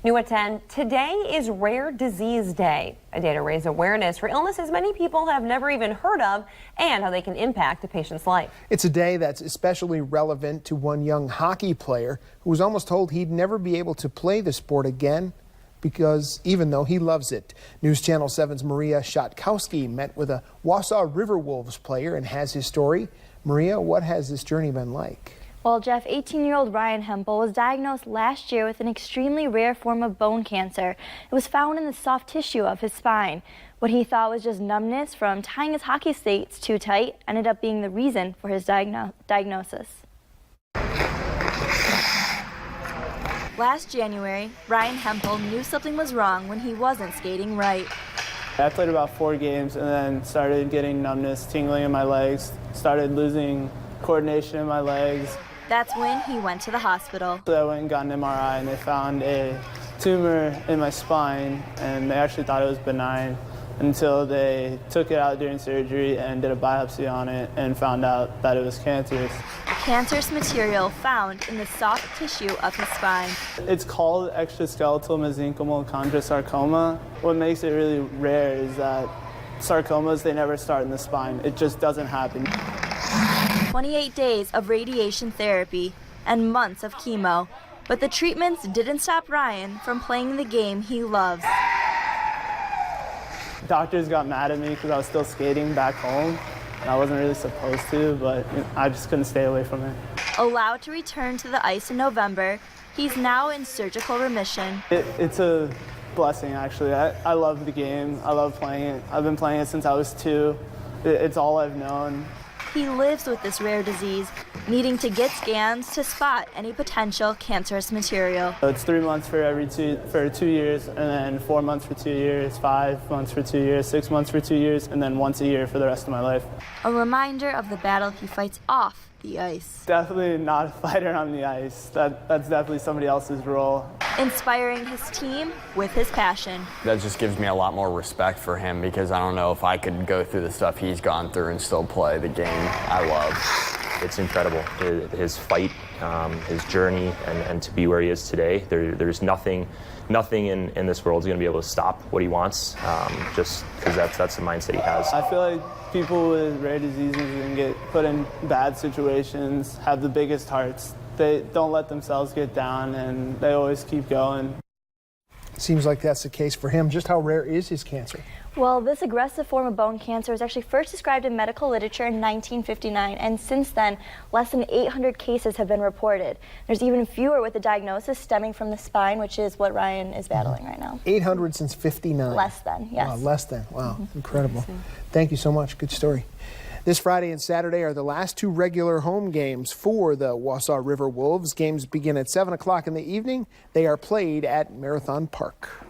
New at 10, today is Rare Disease Day, a day to raise awareness for illnesses many people have never even heard of and how they can impact a patient's life. It's a day that's especially relevant to one young hockey player who was almost told he'd never be able to play the sport again because even though he loves it. News Channel 7's Maria Schatkowski met with a Wausau River Wolves player and has his story. Maria, what has this journey been like? Well, Jeff, 18-year-old Ryan Hempel was diagnosed last year with an extremely rare form of bone cancer. It was found in the soft tissue of his spine. What he thought was just numbness from tying his hockey skates too tight ended up being the reason for his diagnosis. Last January, Ryan Hempel knew something was wrong when he wasn't skating right. I played about 4 games and then started getting numbness, tingling in my legs, started losing coordination in my legs. That's when he went to the hospital. So I went and got an MRI and they found a tumor in my spine and they actually thought it was benign until they took it out during surgery and did a biopsy on it and found out that it was cancerous. Cancerous material found in the soft tissue of his spine. It's called extraskeletal mesenchymal chondrosarcoma. What makes it really rare is that sarcomas, they never start in the spine. It just doesn't happen. 28 days of radiation therapy and months of chemo, but the treatments didn't stop Ryan from playing the game he loves. Doctors got mad at me because I was still skating back home, and I wasn't really supposed to, but I just couldn't stay away from it. Allowed to return to the ice in November, he's now in surgical remission. It's a blessing, actually. I love the game. I love playing it. I've been playing it since I was 2. It's all I've known. He lives with this rare disease, needing to get scans to spot any potential cancerous material. So it's 3 months for 2 years, and then 4 months for 2 years, 5 months for 2 years, 6 months for 2 years, and then once a year for the rest of my life. A reminder of the battle he fights off the ice. Definitely not a fighter on the ice. That's definitely somebody else's role. Inspiring his team with his passion. That just gives me a lot more respect for him because I don't know if I could go through the stuff he's gone through and still play the game I love. It's incredible, his fight, his journey, and to be where he is today. There's nothing in this world is going to be able to stop what he wants, just because that's the mindset he has. I feel like people with rare diseases and get put in bad situations have the biggest hearts. They don't let themselves get down, and they always keep going. Seems like that's the case for him. Just how rare is his cancer? Well, this aggressive form of bone cancer was actually first described in medical literature in 1959, and since then, less than 800 cases have been reported. There's even fewer with the diagnosis stemming from the spine, which is what Ryan is battling right now. 800 since 59? Less than, yes. Wow, less than. Wow, incredible. Thank you so much. Good story. This Friday and Saturday are the last 2 regular home games for the Wausau River Wolves. Games begin at 7 o'clock in the evening. They are played at Marathon Park.